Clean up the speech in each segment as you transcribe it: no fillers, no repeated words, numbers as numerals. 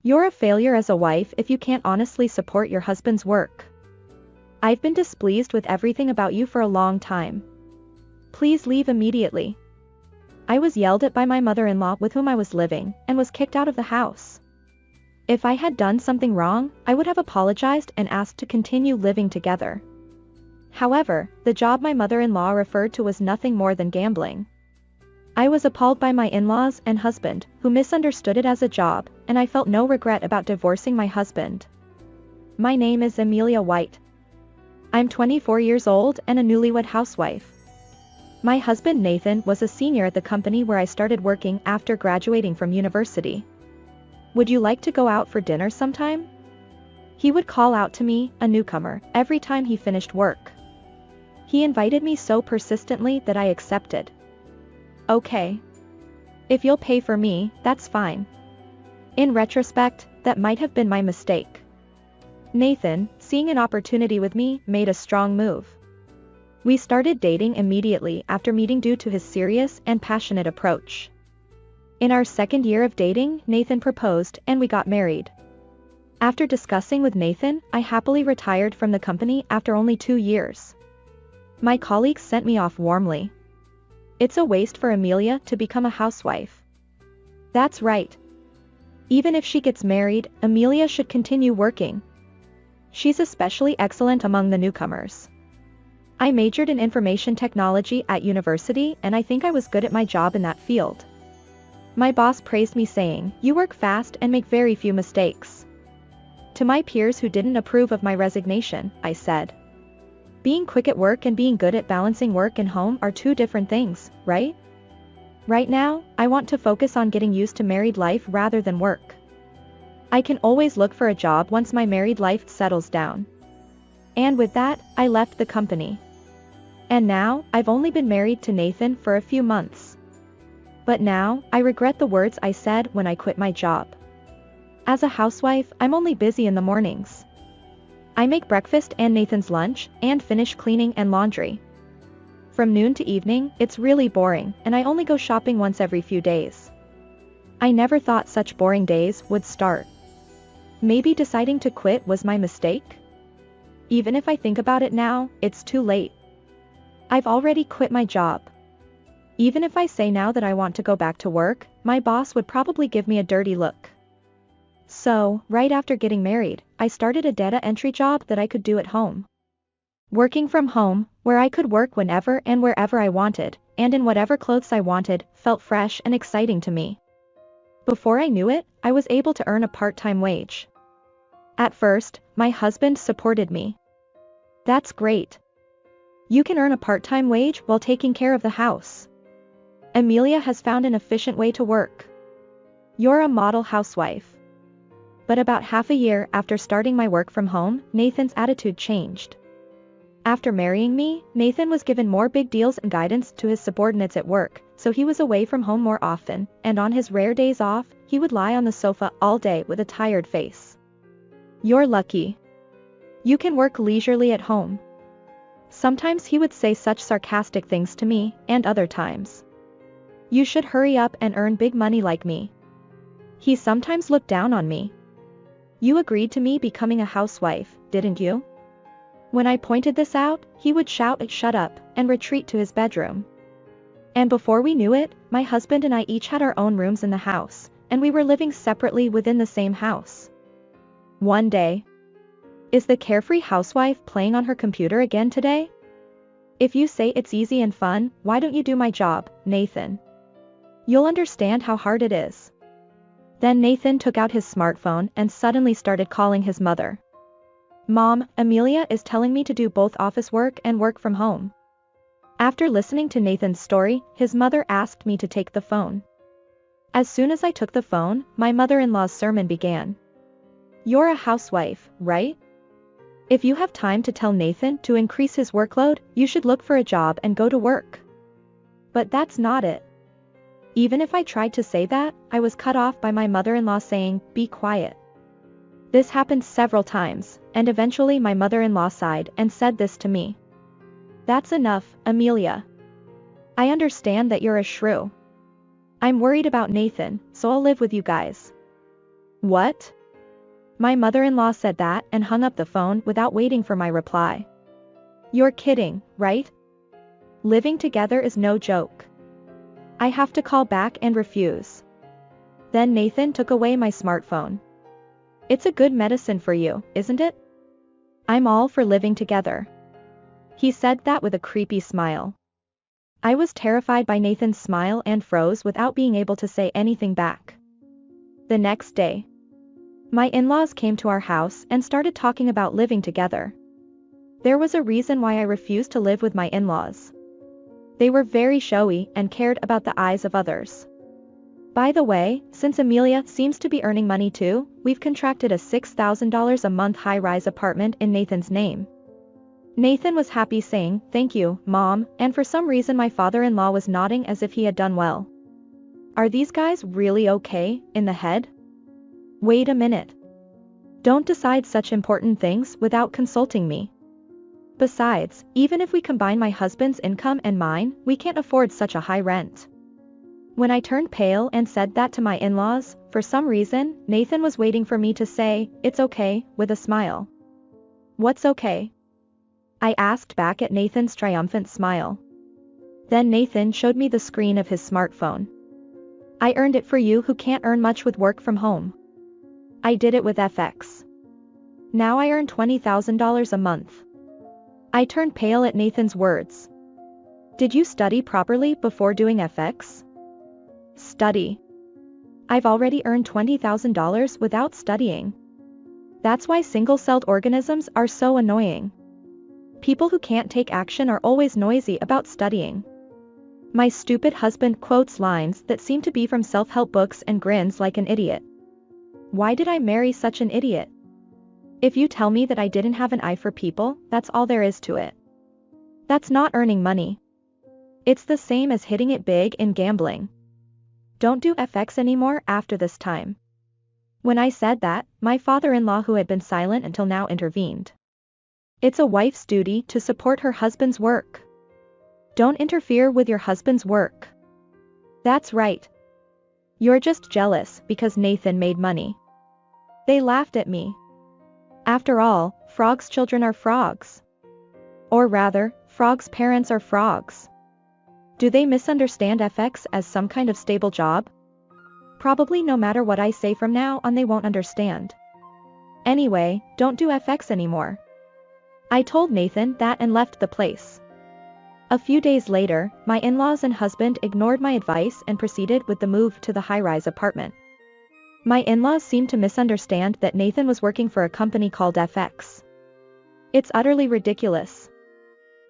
You're a failure as a wife if you can't honestly support your husband's work. I've been displeased with everything about you for a long time. Please leave immediately. I was yelled at by my mother-in-law with whom I was living, and was kicked out of the house. If I had done something wrong, I would have apologized and asked to continue living together. However, the job my mother-in-law referred to was nothing more than gambling. I was appalled by my in-laws and husband, who misunderstood it as a job, and I felt no regret about divorcing my husband. My name is Amelia White. I'm 24 years old and a newlywed housewife. My husband Nathan was a senior at the company where I started working after graduating from university. Would you like to go out for dinner sometime? He would call out to me, a newcomer, every time he finished work. He invited me so persistently that I accepted. Okay. If you'll pay for me, that's fine. In retrospect, that might have been my mistake. Nathan, seeing an opportunity with me, made a strong move. We started dating immediately after meeting due to his serious and passionate approach. In our second year of dating, Nathan proposed and we got married. After discussing with Nathan, I happily retired from the company after only 2 years. My colleagues sent me off warmly. It's a waste for Amelia to become a housewife. That's right. Even if she gets married, Amelia should continue working. She's especially excellent among the newcomers. I majored in information technology at university and I think I was good at my job in that field. My boss praised me saying, "You work fast and make very few mistakes." To my peers who didn't approve of my resignation, I said, "Being quick at work and being good at balancing work and home are 2 different things, right? Right now, I want to focus on getting used to married life rather than work. I can always look for a job once my married life settles down." And with that, I left the company. And now, I've only been married to Nathan for a few months. But now, I regret the words I said when I quit my job. As a housewife, I'm only busy in the mornings. I make breakfast and Nathan's lunch, and finish cleaning and laundry. From noon to evening, it's really boring, and I only go shopping once every few days. I never thought such boring days would start. Maybe deciding to quit was my mistake? Even if I think about it now, it's too late. I've already quit my job. Even if I say now that I want to go back to work, my boss would probably give me a dirty look. So, right after getting married, I started a data entry job that I could do at home. Working from home, where I could work whenever and wherever I wanted, and in whatever clothes I wanted, felt fresh and exciting to me. Before I knew it, I was able to earn a part-time wage. At first, my husband supported me. That's great. You can earn a part-time wage while taking care of the house. Amelia has found an efficient way to work. You're a model housewife. But about half a year after starting my work from home, Nathan's attitude changed. After marrying me, Nathan was given more big deals and guidance to his subordinates at work, so he was away from home more often, and on his rare days off, he would lie on the sofa all day with a tired face. You're lucky. You can work leisurely at home. Sometimes he would say such sarcastic things to me, and other times, "You should hurry up and earn big money like me." He sometimes looked down on me. "You agreed to me becoming a housewife, didn't you?" When I pointed this out, he would shout, "Shut up," and retreat to his bedroom. And before we knew it, my husband and I each had our own rooms in the house, and we were living separately within the same house. One day, is the carefree housewife playing on her computer again today? If you say it's easy and fun, why don't you do my job, Nathan? You'll understand how hard it is. Then Nathan took out his smartphone and suddenly started calling his mother. "Mom, Amelia is telling me to do both office work and work from home." After listening to Nathan's story, his mother asked me to take the phone. As soon as I took the phone, my mother-in-law's sermon began. "You're a housewife, right? If you have time to tell Nathan to increase his workload, you should look for a job and go to work." But that's not it. Even if I tried to say that, I was cut off by my mother-in-law saying, "Be quiet." This happened several times, and eventually my mother-in-law sighed and said this to me. "That's enough, Amelia. I understand that you're a shrew. I'm worried about Nathan, so I'll live with you guys." What? My mother-in-law said that and hung up the phone without waiting for my reply. You're kidding, right? Living together is no joke. I have to call back and refuse. Then Nathan took away my smartphone. It's a good medicine for you, isn't it? I'm all for living together. He said that with a creepy smile. I was terrified by Nathan's smile and froze without being able to say anything back. The next day, my in-laws came to our house and started talking about living together. There was a reason why I refused to live with my in-laws. They were very showy and cared about the eyes of others. By the way, since Amelia seems to be earning money too, we've contracted a $6,000 a month high-rise apartment in Nathan's name. Nathan was happy saying, "Thank you, Mom," and for some reason my father-in-law was nodding as if he had done well. Are these guys really okay in the head? Wait a minute. Don't decide such important things without consulting me. Besides, even if we combine my husband's income and mine, we can't afford such a high rent. When I turned pale and said that to my in-laws, for some reason, Nathan was waiting for me to say, "It's okay," with a smile. What's okay? I asked back at Nathan's triumphant smile. Then Nathan showed me the screen of his smartphone. I earned it for you who can't earn much with work from home. I did it with FX. Now I earn $20,000 a month. I turned pale at Nathan's words. Did you study properly before doing FX? Study. I've already earned $20,000 without studying. That's why single-celled organisms are so annoying. People who can't take action are always noisy about studying. My stupid husband quotes lines that seem to be from self-help books and grins like an idiot. Why did I marry such an idiot? If you tell me that I didn't have an eye for people, that's all there is to it. That's not earning money. It's the same as hitting it big in gambling. Don't do FX anymore after this time. When I said that, my father-in-law who had been silent until now intervened. It's a wife's duty to support her husband's work. Don't interfere with your husband's work. That's right. You're just jealous because Nathan made money. They laughed at me. After all, frogs' children are frogs. Or rather, frogs' parents are frogs. Do they misunderstand FX as some kind of stable job? Probably no matter what I say from now on they won't understand. Anyway, don't do FX anymore. I told Nathan that and left the place. A few days later, my in-laws and husband ignored my advice and proceeded with the move to the high-rise apartment. My in-laws seemed to misunderstand that Nathan was working for a company called FX. It's utterly ridiculous.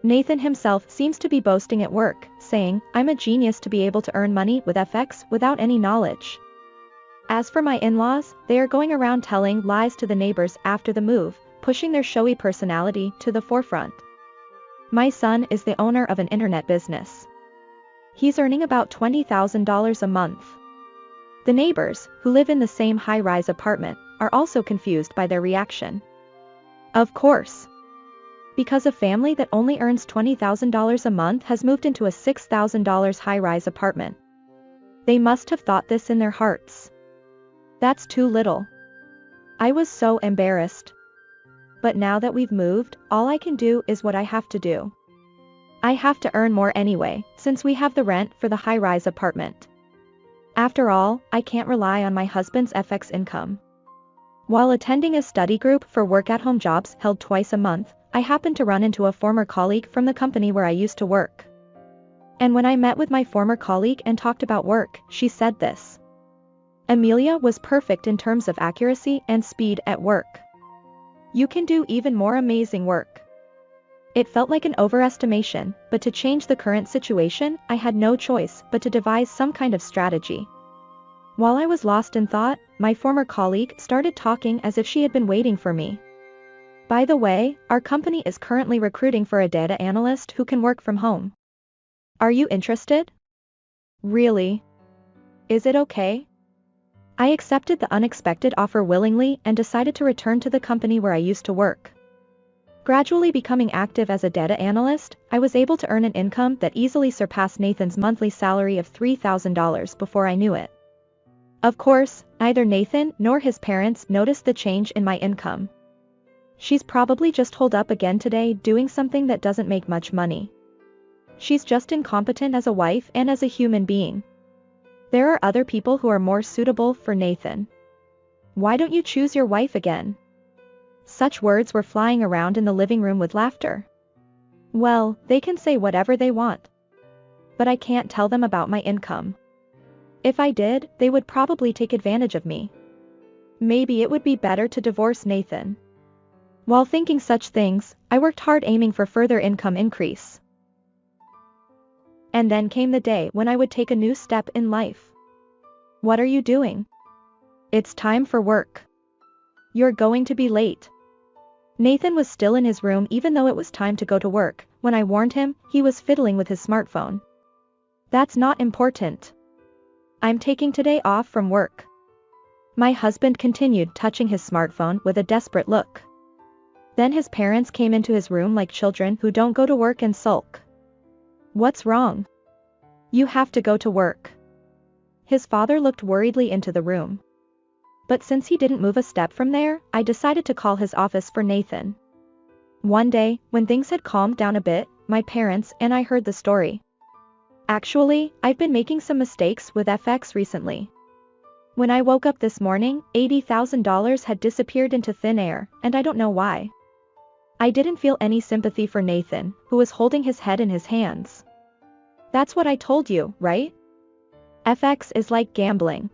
Nathan himself seems to be boasting at work, saying, "I'm a genius to be able to earn money with FX without any knowledge." As for my in-laws, they are going around telling lies to the neighbors after the move, pushing their showy personality to the forefront. My son is the owner of an internet business. He's earning about $20,000 a month. The neighbors, who live in the same high-rise apartment, are also confused by their reaction. Of course. Because a family that only earns $20,000 a month has moved into a $6,000 high-rise apartment. They must have thought this in their hearts. That's too little. I was so embarrassed. But now that we've moved, all I can do is what I have to do. I have to earn more anyway, since we have the rent for the high-rise apartment. After all, I can't rely on my husband's FX income. While attending a study group for work-at-home jobs held twice a month, I happened to run into a former colleague from the company where I used to work. And when I met with my former colleague and talked about work, she said this. Amelia was perfect in terms of accuracy and speed at work. You can do even more amazing work. It felt like an overestimation, but to change the current situation, I had no choice but to devise some kind of strategy. While I was lost in thought, my former colleague started talking as if she had been waiting for me. By the way, our company is currently recruiting for a data analyst who can work from home. Are you interested? Really? Is it okay? I accepted the unexpected offer willingly and decided to return to the company where I used to work. Gradually becoming active as a data analyst, I was able to earn an income that easily surpassed Nathan's monthly salary of $3,000 before I knew it. Of course, neither Nathan nor his parents noticed the change in my income. She's probably just holed up again today doing something that doesn't make much money. She's just incompetent as a wife and as a human being. There are other people who are more suitable for Nathan. Why don't you choose your wife again? Such words were flying around in the living room with laughter. Well, they can say whatever they want. But I can't tell them about my income. If I did, they would probably take advantage of me. Maybe it would be better to divorce Nathan. While thinking such things, I worked hard aiming for further income increase. And then came the day when I would take a new step in life. What are you doing? It's time for work. You're going to be late. Nathan was still in his room even though it was time to go to work. When I warned him, he was fiddling with his smartphone. That's not important. I'm taking today off from work. My husband continued touching his smartphone with a desperate look. Then his parents came into his room like children who don't go to work and sulk. What's wrong? You have to go to work. His father looked worriedly into the room. But since he didn't move a step from there, I decided to call his office for Nathan. One day, when things had calmed down a bit, my parents and I heard the story. Actually, I've been making some mistakes with FX recently. When I woke up this morning, $80,000 had disappeared into thin air, and I don't know why. I didn't feel any sympathy for Nathan, who was holding his head in his hands. That's what I told you, right? FX is like gambling.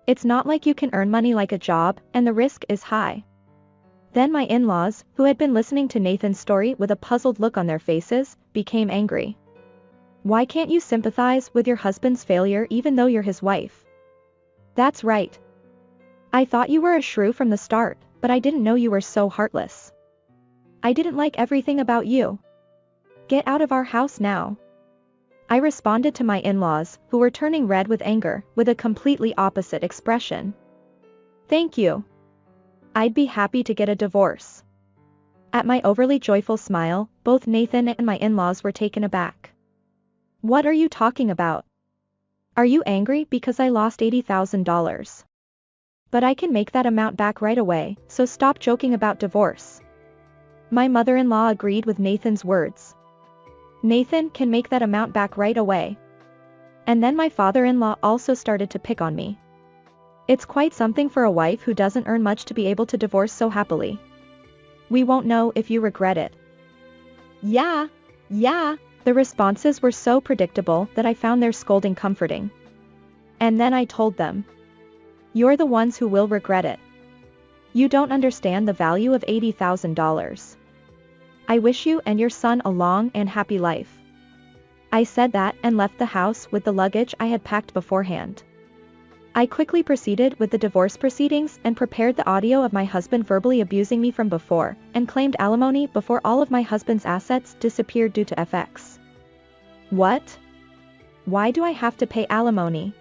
It's not like you can earn money like a job, and the risk is high. Then my in-laws, who had been listening to Nathan's story with a puzzled look on their faces, became angry. Why can't you sympathize with your husband's failure even though you're his wife? That's right. I thought you were a shrew from the start, but I didn't know you were so heartless. I didn't like everything about you. Get out of our house now. I responded to my in-laws, who were turning red with anger, with a completely opposite expression. Thank you. I'd be happy to get a divorce. At my overly joyful smile, both Nathan and my in-laws were taken aback. What are you talking about? Are you angry because I lost $80,000? But I can make that amount back right away, so stop joking about divorce. My mother-in-law agreed with Nathan's words. Nathan can make that amount back right away. And then my father-in-law also started to pick on me. It's quite something for a wife who doesn't earn much to be able to divorce so happily. We won't know if you regret it. Yeah. The responses were so predictable that I found their scolding comforting. And then I told them. You're the ones who will regret it. You don't understand the value of $80,000. I wish you and your son a long and happy life. I said that and left the house with the luggage I had packed beforehand. I quickly proceeded with the divorce proceedings and prepared the audio of my husband verbally abusing me from before, and claimed alimony before all of my husband's assets disappeared due to FX. What? Why do I have to pay alimony?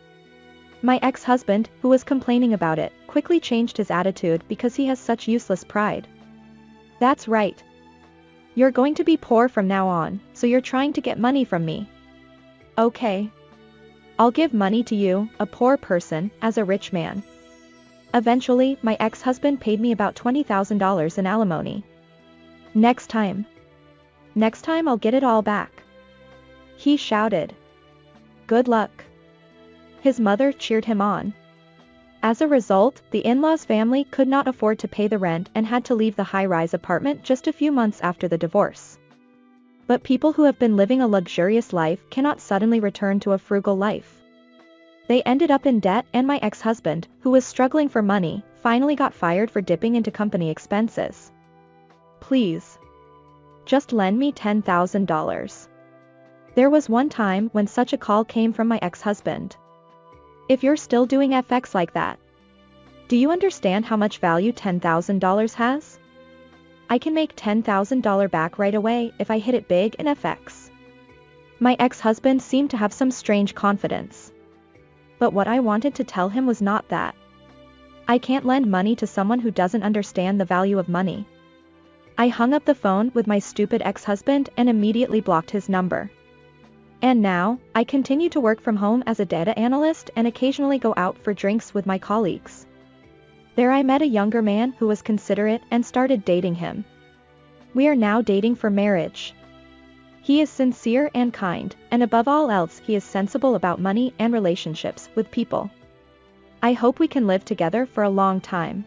My ex-husband, who was complaining about it, quickly changed his attitude because he has such useless pride. That's right. You're going to be poor from now on, so you're trying to get money from me. Okay. I'll give money to you, a poor person, as a rich man. Eventually, my ex-husband paid me about $20,000 in alimony. Next time I'll get it all back. He shouted. Good luck. His mother cheered him on. As a result, the in-laws family could not afford to pay the rent and had to leave the high-rise apartment just a few months after the divorce. But people who have been living a luxurious life cannot suddenly return to a frugal life. They ended up in debt, and my ex-husband, who was struggling for money, finally got fired for dipping into company expenses. Please. Just lend me $10,000. There was one time when such a call came from my ex-husband. If you're still doing FX like that, do you understand how much value $10,000 has? I can make $10,000 back right away if I hit it big in FX. My ex-husband seemed to have some strange confidence. But what I wanted to tell him was not that. I can't lend money to someone who doesn't understand the value of money. I hung up the phone with my stupid ex-husband and immediately blocked his number. And now, I continue to work from home as a data analyst and occasionally go out for drinks with my colleagues. There I met a younger man who was considerate and started dating him. We are now dating for marriage. He is sincere and kind, and above all else he is sensible about money and relationships with people. I hope we can live together for a long time.